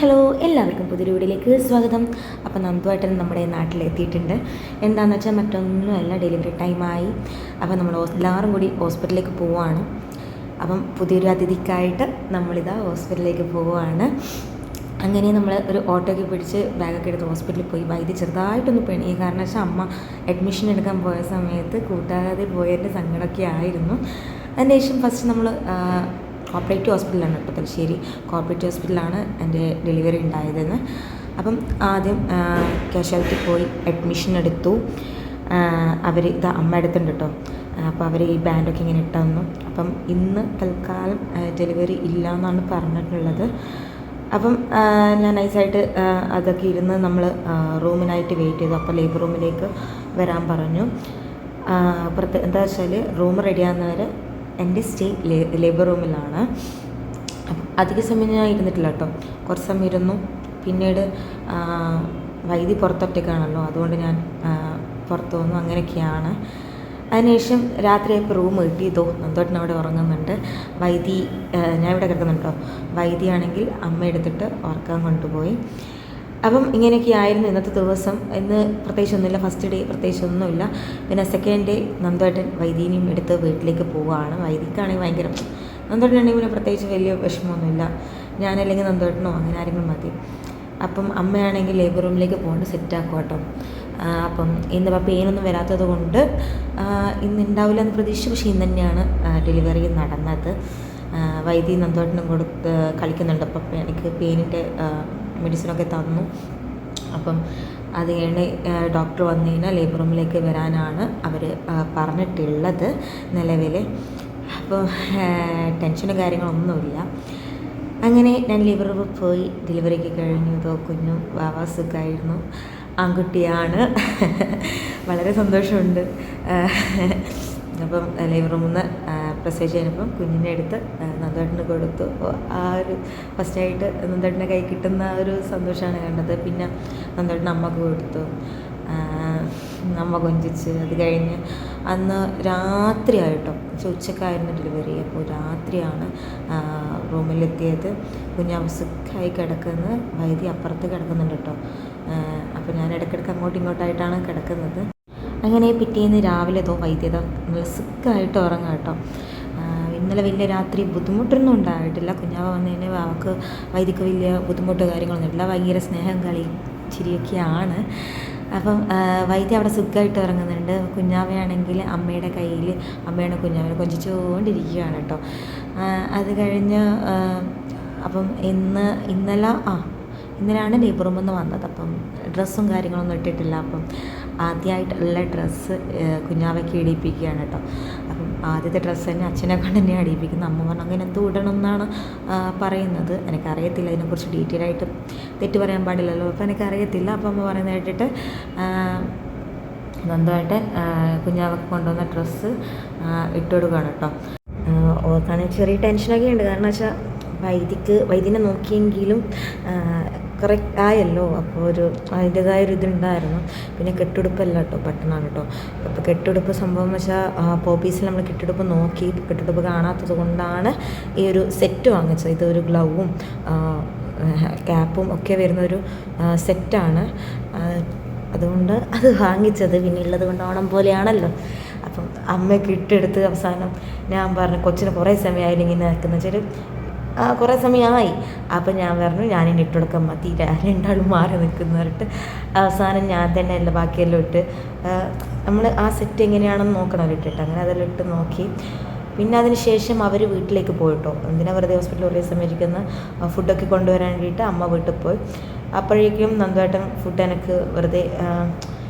Hello എല്ലാവർക്കും പുതിയൊരു വീഡിയോയിലേക്ക് സ്വാഗതം. അപ്പോൾ നന്ദുവായിട്ട് നമ്മുടെ നാട്ടിലെത്തിയിട്ടുണ്ട്. എന്താണെന്ന് വെച്ചാൽ മറ്റൊന്നുമല്ല, ഡെലിവറി ടൈമായി. അപ്പോൾ നമ്മൾ എല്ലാവരും കൂടി ഹോസ്പിറ്റലിലേക്ക് പോവുകയാണ്. അപ്പം പുതിയൊരു അതിഥിക്കായിട്ട് നമ്മളിതാ ഹോസ്പിറ്റലിലേക്ക് പോവുകയാണ്. അങ്ങനെ നമ്മൾ ഒരു ഓട്ടോയ്ക്ക് പിടിച്ച് ബാഗൊക്കെ എടുത്ത് ഹോസ്പിറ്റലിൽ പോയി. വൈദ്യ ചെറുതായിട്ടൊന്ന് പെണി, കാരണം വെച്ചാൽ അമ്മ അഡ്മിഷൻ എടുക്കാൻ പോയ സമയത്ത് കൂട്ടാതെ പോയതിൻ്റെ സങ്കടമൊക്കെ ആയിരുന്നു. അതിന് ശേഷം ഫസ്റ്റ് നമ്മൾ കോപ്പറേറ്റീവ് ഹോസ്പിറ്റലാണ്, ഇപ്പോൾ തലശ്ശേരി കോപ്പറേറ്റീവ് ഹോസ്പിറ്റലാണ് എൻ്റെ ഡെലിവറി ഉണ്ടായതെന്ന്. അപ്പം ആദ്യം കാഷ്വാലിറ്റി പോയി അഡ്മിഷൻ എടുത്തു. അവർ ഇതാ അമ്മ എടുത്തിട്ടുണ്ട് കേട്ടോ. അപ്പോൾ അവർ ഈ ബാൻഡൊക്കെ ഇങ്ങനെ ഇട്ടു തന്നു. അപ്പം ഇന്ന് തൽക്കാലം ഡെലിവറി ഇല്ല എന്നാണ് പറഞ്ഞിട്ടുള്ളത്. അപ്പം ഞാൻ നൈസായിട്ട് അതൊക്കെ ഇരുന്ന് നമ്മൾ റൂമിനായിട്ട് വെയിറ്റ് ചെയ്തു. അപ്പോൾ ലേബർ റൂമിലേക്ക് വരാൻ പറഞ്ഞു. എന്താ വെച്ചാൽ റൂം റെഡിയാകുന്നവരെ എൻ്റെ സ്റ്റേ ലേബർ റൂമിലാണ്. അപ്പം അധിക സമയം ഞാൻ ഇരുന്നിട്ടില്ല കേട്ടോ, കുറച്ച് സമയം ഇരുന്നു. പിന്നീട് വൈദ്യ പുറത്തൊറ്റയ്ക്കാണല്ലോ, അതുകൊണ്ട് ഞാൻ പുറത്തു വന്നു. അങ്ങനെയൊക്കെയാണ്. അതിനുശേഷം രാത്രിയായപ്പോൾ റൂം കിട്ടിയതോ നന്ദോട്ടൻ അവിടെ ഉറങ്ങുന്നുണ്ട്. വൈദ്യ ഞാൻ ഇവിടെ കിടക്കുന്നുണ്ടോ, വൈദ്യയാണെങ്കിൽ അമ്മ എടുത്തിട്ട് ഉറക്കാൻ കൊണ്ടുപോയി. അപ്പം ഇങ്ങനെയൊക്കെ ആയിരുന്നു ഇന്നത്തെ ദിവസം. ഇന്ന് പ്രത്യേകിച്ചൊന്നുമില്ല, ഫസ്റ്റ് ഡേ പ്രത്യേകിച്ചൊന്നുമില്ല. പിന്നെ സെക്കൻഡ് ഡേ നന്ദുവേട്ടൻ വൈദ്യനെയും എടുത്ത് വീട്ടിലേക്ക് പോവുകയാണ്. വൈദ്യക്കാണെങ്കിൽ ഭയങ്കര, നന്ദുവേട്ടനാണെങ്കിൽ പിന്നെ പ്രത്യേകിച്ച് വലിയ വിഷമമൊന്നുമില്ല. ഞാനല്ലെങ്കിൽ നന്ദുവേട്ടനോ അങ്ങനെ ആരെങ്കിലും മതി. അപ്പം അമ്മയാണെങ്കിൽ ലേബർ റൂമിലേക്ക് പോകേണ്ട സെറ്റാക്കും കേട്ടോ. അപ്പം ഇന്നിപ്പോൾ പെയിനൊന്നും വരാത്തത് കൊണ്ട് ഇന്ന് ഉണ്ടാവില്ല എന്ന് പ്രതീക്ഷിച്ചു. പക്ഷേ ഇന്ന് തന്നെയാണ് ഡെലിവറി നടന്നത്. വൈദ്യ നന്ദുവേട്ടനും കൊടുത്ത് കളിക്കുന്നുണ്ട്. അപ്പം എനിക്ക് പെയിനിൻ്റെ മെഡിസിനൊക്കെ തന്നു. അപ്പം അത് കഴിഞ്ഞ് ഡോക്ടർ വന്നു കഴിഞ്ഞാൽ ലേബർ റൂമിലേക്ക് വരാനാണ് അവർ പറഞ്ഞിട്ടുള്ളത് നിലവിൽ. അപ്പോൾ ടെൻഷനും കാര്യങ്ങളൊന്നുമില്ല. അങ്ങനെ ഞാൻ ലേബർ റൂമിൽ പോയി ഡെലിവറിക്ക് കഴിഞ്ഞു. കുഞ്ഞും വാവാ സുഖമായിരുന്നു. ആൺകുട്ടിയാണ്. വളരെ സന്തോഷമുണ്ട്. അപ്പം ലേബർ റൂമിൽ നിന്ന് പ്രസവിച്ച് കഴിഞ്ഞപ്പം കുഞ്ഞിനെ എടുത്ത് നന്ദുവേട്ടന് കൊടുത്തു. ആ ഒരു ഫസ്റ്റായിട്ട് നന്ദുവേട്ടൻ്റെ കൈ കിട്ടുന്ന ഒരു സന്തോഷമാണ് കണ്ടത്. പിന്നെ നന്ദുവേട്ടന് അമ്മക്ക് കൊടുത്തു, അമ്മ കൊഞ്ചിച്ച്. അത് കഴിഞ്ഞ് അന്ന് രാത്രിയായിട്ടോ, ഉച്ചക്കായിരുന്നു ഡെലിവറി. അപ്പോൾ രാത്രിയാണ് റൂമിലെത്തിയത്. കുഞ്ഞാവ് സുഖമായി കിടക്കുന്നത്, വൈദ്യ അപ്പുറത്ത് കിടക്കുന്നുണ്ട് കേട്ടോ. അപ്പോൾ ഞാൻ ഇടയ്ക്കിടയ്ക്ക് അങ്ങോട്ടും ഇങ്ങോട്ടായിട്ടാണ് കിടക്കുന്നത്. അങ്ങനെ പിറ്റേന്ന് രാവിലെ വൈദ്യത നല്ല സുഖമായിട്ട് ഉറങ്ങാം കേട്ടോ. ഇന്നലെ വലിയ രാത്രി ബുദ്ധിമുട്ടൊന്നും ഉണ്ടായിട്ടില്ല. കുഞ്ഞാവ വന്നു കഴിഞ്ഞാൽ അവൾക്ക് വൈദ്യക്ക് വലിയ ബുദ്ധിമുട്ടോ കാര്യങ്ങളൊന്നും ഇല്ല. ഭയങ്കര സ്നേഹം കളി ചിരിയൊക്കെയാണ്. അപ്പം വൈദ്യ അവിടെ സുഖമായിട്ട് ഇറങ്ങുന്നുണ്ട്. കുഞ്ഞാവയാണെങ്കിൽ അമ്മയുടെ കയ്യിൽ, അമ്മയാണ് കുഞ്ഞാവനെ കൊഞ്ചിച്ചുകൊണ്ടിരിക്കുകയാണ് കേട്ടോ. അത് കഴിഞ്ഞ് അപ്പം ഇന്നലെയാണ് ലേബർ റൂമിൽ നിന്ന് വന്നത്. അപ്പം ഡ്രസ്സും കാര്യങ്ങളൊന്നും ഇട്ടിട്ടില്ല. അപ്പം ആദ്യമായിട്ടുള്ള ഡ്രസ്സ് കുഞ്ഞാവയ്ക്ക് ഇടിയിപ്പിക്കുകയാണ് കേട്ടോ. അപ്പം ആദ്യത്തെ ഡ്രസ്സ് തന്നെ അച്ഛനെ കൊണ്ട് തന്നെ അടിയിപ്പിക്കുന്നത്. അമ്മ പറഞ്ഞു അങ്ങനെ എന്തോ ഇടണം എന്നാണ് പറയുന്നത്. എനിക്കറിയത്തില്ല, ഇതിനെക്കുറിച്ച് ഡീറ്റെയിൽ ആയിട്ട് തെറ്റ് പറയാൻ പാടില്ലല്ലോ. അപ്പോൾ എനിക്കറിയത്തില്ല. അപ്പം അമ്മ പറയുന്നത് കേട്ടിട്ട് നന്നായിട്ട് കുഞ്ഞാവയ്ക്ക് കൊണ്ടുവന്ന ഡ്രസ്സ് ഇട്ട് കൊടുക്കുകയാണ് കേട്ടോ. ഓർക്കാണെങ്കിൽ ചെറിയ ടെൻഷനൊക്കെ ഉണ്ട്. കാരണം വെച്ചാൽ വൈദ്യനെ നോക്കിയെങ്കിലും കറക്റ്റ് ആയല്ലോ. അപ്പോൾ അതിൻ്റേതായൊരു ഇതുണ്ടായിരുന്നു. പിന്നെ കെട്ടുടുപ്പല്ല കേട്ടോ, ബട്ടണാണ് കേട്ടോ. അപ്പോൾ കെട്ടുടുപ്പ് സംഭവം വെച്ചാൽ പോപ്പീസിൽ നമ്മൾ കെട്ടുടുപ്പ് നോക്കി കെട്ടുടുപ്പ് കാണാത്തത് കൊണ്ടാണ് ഈ ഒരു സെറ്റ് വാങ്ങിച്ചത്. ഇതൊരു ഗ്ലൗവും ക്യാപ്പും ഒക്കെ വരുന്നൊരു സെറ്റാണ്. അതുകൊണ്ട് അത് വാങ്ങിച്ചത്. പിന്നെ ഉള്ളത് കൊണ്ട് ഓണം പോലെയാണല്ലോ. അപ്പം അമ്മയ്ക്ക് ഇട്ടെടുത്ത് അവസാനം ഞാൻ പറഞ്ഞു, കൊച്ചിന് കുറേ സമയമായാലും ഇങ്ങനെ നിൽക്കുന്ന വെച്ചാൽ കുറേ സമയമായി. അപ്പം ഞാൻ പറഞ്ഞു ഞാനിനി ഇട്ടുകൊടുക്കാൻ മതി, രണ്ടാളും മാറി നിൽക്കുന്നവരിട്ട് അവസാനം ഞാൻ തന്നെ എല്ലാം ബാക്കിയെല്ലാം ഇട്ട് നമ്മൾ ആ സെറ്റ് എങ്ങനെയാണെന്ന് നോക്കണം ഇട്ടിട്ട്. അങ്ങനെ അതെല്ലാം ഇട്ട് നോക്കി. പിന്നെ അതിന് ശേഷം അവർ വീട്ടിലേക്ക് പോയിട്ടോ. എന്തിനാ വെറുതെ ഹോസ്പിറ്റലിൽ ഒരേ സമയം ഇരിക്കുന്ന, ഫുഡൊക്കെ കൊണ്ടുവരാൻ വേണ്ടിയിട്ട് അമ്മ വീട്ടിൽ പോയി. അപ്പോഴേക്കും നന്ദുവേട്ടൻ ഫുഡ് എനിക്ക് വെറുതെ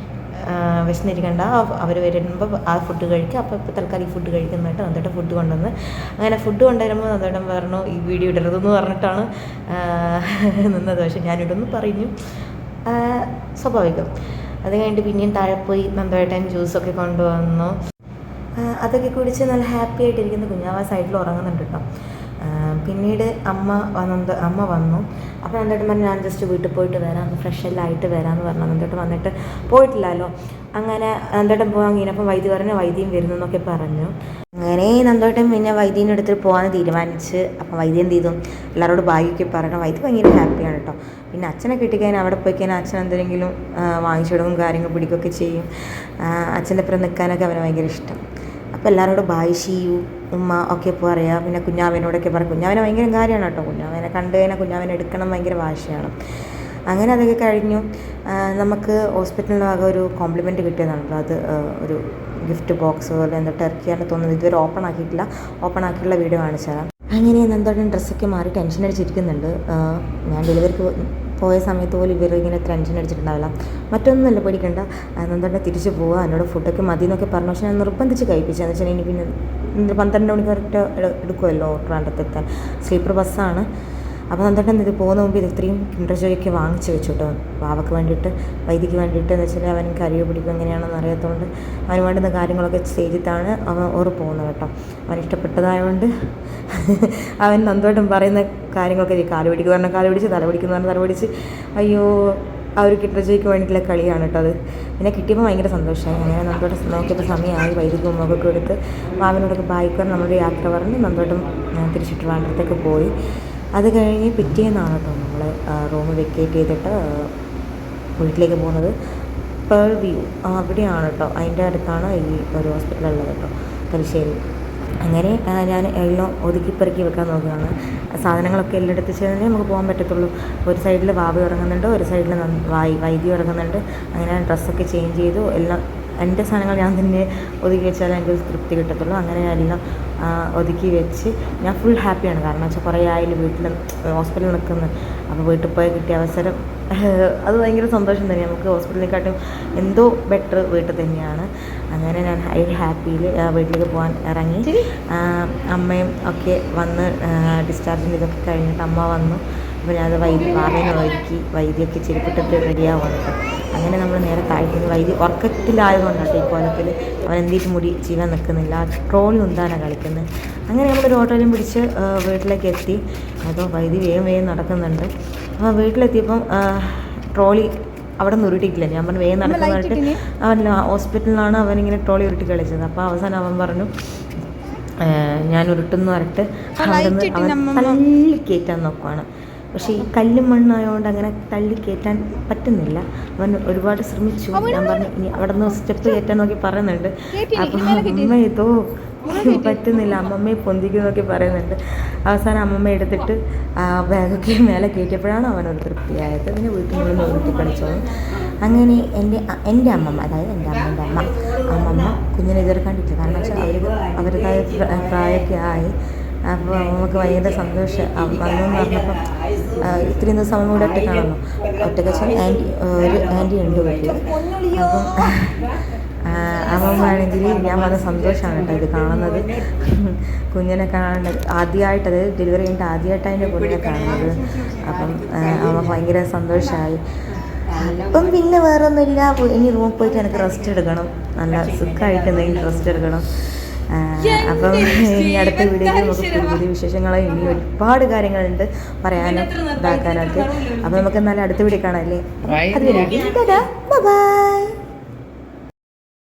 വിശന്നിരിക്കണ്ട, അവർ വരുമ്പോൾ ആ ഫുഡ് കഴിക്കുക. അപ്പോൾ ഇപ്പോൾ തൽക്കാലം ഈ ഫുഡ് കഴിക്കുന്നതായിട്ട് നന്ദുവേട്ടൻ ഫുഡ് കൊണ്ടുവന്ന്. അങ്ങനെ ഫുഡ് കൊണ്ടുവരുമ്പോൾ നന്ദുവേട്ടൻ പറഞ്ഞു ഈ വീഡിയോ ഇടരുതെന്ന് പറഞ്ഞിട്ടാണ് നിന്നത്. പക്ഷേ ഞാനിടുന്നു പറഞ്ഞു, സ്വാഭാവികം. അത് കഴിഞ്ഞിട്ട് പിന്നെയും താഴെ പോയി നന്ദുവേട്ടൻ ജ്യൂസൊക്കെ കൊണ്ടുവന്നു. അതൊക്കെ കുടിച്ച് നല്ല ഹാപ്പി ആയിട്ടിരിക്കുന്ന കുഞ്ഞാവ സൈഡിൽ ഉറങ്ങുന്നുണ്ട് കേട്ടോ. പിന്നീട് അമ്മ വന്നു. അപ്പോൾ നന്ദേട്ടൻ പറഞ്ഞു ഞാൻ ജസ്റ്റ് വീട്ടിൽ പോയിട്ട് വരാം, ഫ്രഷ് എല്ലാം ആയിട്ട് വരാമെന്ന് പറഞ്ഞു. നന്ദേട്ടൻ വന്നിട്ട് പോയിട്ടില്ലല്ലോ. അങ്ങനെ നന്ദേട്ടൻ പോകാൻ കഴിഞ്ഞപ്പം വൈദ്യ പറഞ്ഞു വൈദ്യം വരുന്നു എന്നൊക്കെ പറഞ്ഞു. അങ്ങനെ നന്ദേട്ടൻ പിന്നെ വൈദ്യൻ്റെ അടുത്ത് പോകാൻ തീരുമാനിച്ച്. അപ്പം വൈദ്യ എന്ത് ചെയ്തു, എല്ലാവരോടും ബാഗൊക്കെ പറയണം. വൈദ്യ ഭയങ്കര ഹാപ്പിയാണ് കേട്ടോ. പിന്നെ അച്ഛനെ കിട്ടിക്കഴിഞ്ഞാൽ അവിടെ പോയി കഴിഞ്ഞാൽ അച്ഛൻ എന്തെങ്കിലും വാങ്ങിച്ചിടും, കാര്യങ്ങൾ പിടിക്കുകയൊക്കെ ചെയ്യും. അച്ഛൻ്റെ അപ്പുറം നിൽക്കാനൊക്കെ അവന് ഭയങ്കര ഇഷ്ടം. അപ്പോൾ എല്ലാവരോടും ബായ് ഷീയു ഉമ്മ ഒക്കെ പറയാം. പിന്നെ കുഞ്ഞാവനോടൊക്കെ പറയും. കുഞ്ഞാവനെ ഭയങ്കര കാര്യമാണ് കേട്ടോ. കുഞ്ഞാവനെ കണ്ടു കഴിഞ്ഞാൽ കുഞ്ഞാവനെ എടുക്കണം ഭയങ്കര വാശിയാണ്. അങ്ങനെ അതൊക്കെ കഴിഞ്ഞു. നമുക്ക് ഹോസ്പിറ്റലിൻ്റെ ഭാഗം ഒരു കോംപ്ലിമെൻറ്റ് കിട്ടിയതാണല്ലോ. അത് ഒരു ഗിഫ്റ്റ് ബോക്സ് പോലെ എന്താ ടർക്കിയാണ് തോന്നുന്നത്. ഇതുവരെ ഓപ്പൺ ആക്കിയിട്ടുള്ള വീഡിയോ കാണിച്ചു തരാം. അങ്ങനെ നന്ദേട്ടൻ ഡ്രസ്സൊക്കെ മാറി ടെൻഷൻ അടിച്ചിരിക്കുന്നുണ്ട്. ഞാൻ ഡെലിവറിക്ക് പോയ സമയത്ത് പോലും ഇവരിങ്ങനെ ടെൻഷൻ അടിച്ചിട്ടുണ്ടാവില്ല. മറ്റൊന്നുമല്ല, പേടിക്കണ്ട, നന്ദേട്ടൻ തിരിച്ച് പോവുക, എന്നോട് ഫുഡൊക്കെ മതി എന്നൊക്കെ പറഞ്ഞു. പക്ഷെ ഞാൻ നിർബന്ധിച്ച് കഴിപ്പിച്ചതെന്ന് വെച്ചാൽ ഇനി പിന്നെ 12 മണിക്ക് കറക്റ്റ് എടുക്കുമല്ലോ ട്രിവാൻഡ്രത്തെത്താൻ. സ്ലീപ്പർ ബസ്സാണ്. അപ്പോൾ നന്ദേട്ടൻ ഇത് പോകുന്ന മുമ്പ് ഇത് ഇത്രയും കിൻഡർ ജോയൊക്കെ വാങ്ങിച്ച് വെച്ചു കേട്ടോ. വാവയ്ക്ക് വേണ്ടിയിട്ട്, വൈദ്യക്ക് വേണ്ടിയിട്ട്. എന്ന് വെച്ചാൽ അവൻ കരിയോ പിടിക്കും എങ്ങനെയാണെന്ന് അറിയാത്തതുകൊണ്ട് അവന് വേണ്ടുന്ന കാര്യങ്ങളൊക്കെ ചെയ്തിട്ടാണ് അവൻ പോകുന്നത് കേട്ടോ. അവൻ ഇഷ്ടപ്പെട്ടതായതുകൊണ്ട് അവൻ നന്ദേട്ടൻ പറയുന്ന കാര്യങ്ങളൊക്കെ കാല് പിടിക്കുക പറഞ്ഞാൽ കാല് പിടിച്ച്, തല പിടിക്കുന്ന പറഞ്ഞാൽ തല പിടിച്ച്. അയ്യോ, ആ ഒരു കിൻഡർ ജോയ്ക്ക് വേണ്ടിയിട്ടുള്ള കളിയാണ് കേട്ടോ അത്. പിന്നെ കിട്ടിയപ്പോൾ ഭയങ്കര സന്തോഷമായി. അങ്ങനെ നന്ദേട്ടൻ നോക്കിയപ്പോൾ സമയമായി. വൈദ്യുതി മുഖമൊക്കെ എടുത്ത് മാവിനോടൊക്കെ ബായിക്കാൻ നമ്മുടെ യാത്ര പറഞ്ഞ് നന്ദേട്ടൻ തിരിച്ചിട്ട് ട്രിവാൻഡ്രത്തേക്ക് പോയി. അത് കഴിഞ്ഞ് പിറ്റേന്നാണ് കേട്ടോ നമ്മൾ റൂം വെക്കേറ്റ് ചെയ്തിട്ട് വീട്ടിലേക്ക് പോകുന്നത്. പേൾ വ്യൂ അവിടെയാണ് കേട്ടോ, അതിൻ്റെ അടുത്താണ് ഈ ഒരു ഹോസ്പിറ്റലുള്ളത് കേട്ടോ, തലശ്ശേരി. അങ്ങനെ ഞാൻ എല്ലാം ഒതുക്കിപ്പെറുക്കി വെക്കാൻ നോക്കുകയാണ്. സാധനങ്ങളൊക്കെ എല്ലാം എടുത്ത് ചേർന്നേ നമുക്ക് പോകാൻ പറ്റത്തുള്ളൂ. ഒരു സൈഡിൽ വാവ് ഇറങ്ങുന്നുണ്ട്, ഒരു സൈഡിൽ വൈദ്യം ഇറങ്ങുന്നുണ്ട്. അങ്ങനെ ഡ്രസ്സൊക്കെ ചേഞ്ച് ചെയ്തു. എല്ലാം എൻ്റെ സാധനങ്ങൾ ഞാൻ തന്നെ ഒതുക്കി വെച്ചാൽ എനിക്ക് തൃപ്തി കിട്ടത്തുള്ളൂ. അങ്ങനെ ഞാനെല്ലാം ഒതുക്കി വെച്ച് ഞാൻ ഫുൾ ഹാപ്പിയാണ്. കാരണം വെച്ചാൽ കുറേ ആയാലും വീട്ടിൽ ഹോസ്പിറ്റലിൽ നിൽക്കുന്നത്. അപ്പോൾ വീട്ടിൽ പോയി കിട്ടിയ അവസരം അത് ഭയങ്കര സന്തോഷം തന്നെയാണ്. നമുക്ക് ഹോസ്പിറ്റലിനെക്കാട്ടും എന്തോ ബെറ്റർ വീട്ടിൽ തന്നെയാണ്. അങ്ങനെ ഞാൻ ഹാപ്പിയിൽ വീട്ടിലേക്ക് പോകാൻ ഇറങ്ങി. അമ്മയും ഒക്കെ വന്ന് ഡിസ്ചാർജിൻ്റെ ഇതൊക്കെ കഴിഞ്ഞിട്ട് അമ്മ വന്നു. അപ്പോൾ ഞാനത് വാവേനെ ഒരുക്കി വൈദ്യൊക്കെ ചെരുപ്പിട്ടിട്ട് റെഡിയാവുകയാണ് കേട്ടോ. അങ്ങനെ നമ്മൾ നേരെ താഴ്ത്തുന്നു. വൈദ്യ ഉറക്കത്തിലായതുകൊണ്ടാണ് ഈ കോലത്തിൽ അവൻ എന്തിട്ട് മുടി ജീവൻ നിൽക്കുന്നില്ല, ട്രോളി ഉന്താനാണ് കളിക്കുന്നത്. അങ്ങനെ നമ്മളൊരു ഓട്ടോയിലും പിടിച്ച് വീട്ടിലേക്ക് എത്തി. അപ്പോൾ വൈദ്യ വേഗം നടക്കുന്നുണ്ട്. അപ്പോൾ വീട്ടിലെത്തിയപ്പം ട്രോളി അവിടെ നിന്ന് ഉരുട്ടിയിട്ടില്ല. ഞാൻ പറഞ്ഞു വേഗം നടക്കുന്നതായിട്ട്. അവൻ ഹോസ്പിറ്റലിലാണ് അവനിങ്ങനെ ട്രോളി ഉരുട്ടി കളിച്ചത്. അപ്പോൾ അവസാനം അവൻ പറഞ്ഞു ഞാൻ ഉരുട്ടുന്നു പറഞ്ഞിട്ട് അവൻ തള്ളി കയറ്റാൻ നോക്കുവാണ്. പക്ഷേ ഈ കല്ലും മണ്ണായതുകൊണ്ട് അങ്ങനെ തള്ളി കയറ്റാൻ പറ്റുന്നില്ല. അവൻ ഒരുപാട് ശ്രമിച്ചു. ഞാൻ പറഞ്ഞു ഇനി അവിടെ നിന്ന് സ്റ്റെപ്പ് കയറ്റാൻ നോക്കി പറയുന്നുണ്ട്. അപ്പം അമ്മ ഇതോ പറ്റുന്നില്ല, അമ്മമ്മയെ പൊന്തിക്കുന്നൊക്കെ പറയുന്നുണ്ട്. അവസാനം അമ്മമ്മ എടുത്തിട്ട് ബാഗൊക്കെ മേലെ കയറ്റിയപ്പോഴാണ് അവനൊരു തൃപ്തിയായത്. പിന്നെ വീട്ടിൽ നിന്ന് ഉരുട്ടി കളിച്ചോളൂ. അങ്ങനെ എൻ്റെ അമ്മമ്മ, അതായത് എൻ്റെ അമ്മേൻ്റെ അമ്മമ്മ കുഞ്ഞിനെ ഇതുവരെ കണ്ടിട്ടില്ല. കാരണം വെച്ചാൽ അവരുടേതായ പ്രായമൊക്കെ ആയി. അപ്പോൾ നമുക്ക് ഭയങ്കര സന്തോഷം. അന്നെന്ന് പറഞ്ഞപ്പം ഇത്രയും ദിവസം അമ്മ ഇവിടെ ഒറ്റക്കാണല്ലോ. ഒറ്റക്ക് വെച്ചാൽ ഒരു ആൻറ്റി ഉണ്ട് വീട്ടിൽ. അപ്പം അമ്മമ്മ ആണെങ്കിൽ ഞാൻ വളരെ സന്തോഷമാണ് കേട്ടോ ഇത് കാണുന്നത്. കുഞ്ഞിനെ കാണുന്നത് ആദ്യമായിട്ട്, അതായത് ഡെലിവറി കഴിഞ്ഞിട്ട് ആദ്യമായിട്ടാണ് എൻ്റെ കുഞ്ഞിനെ കാണുന്നത്. അപ്പം അമ്മ ഭയങ്കര സന്തോഷമായി. അപ്പം പിന്നെ വേറെ ഒന്നുമില്ല, ഇനി റൂമിൽ പോയിട്ട് എനിക്ക് റെസ്റ്റ് എടുക്കണം. നല്ല സുഖമായിട്ട് എന്തെങ്കിലും റെസ്റ്റ് എടുക്കണം. അപ്പം ഇനി അടുത്ത വീഡിയോയിൽ നമുക്ക് പുതിയ വിശേഷങ്ങളും ഇനി ഒരുപാട് കാര്യങ്ങളുണ്ട് പറയാനും ഇതാക്കാനൊക്കെ. അപ്പം നമുക്ക് എന്നാലും അടുത്ത വീഡിയോ കാണാം അല്ലേ? അത് ബൈ.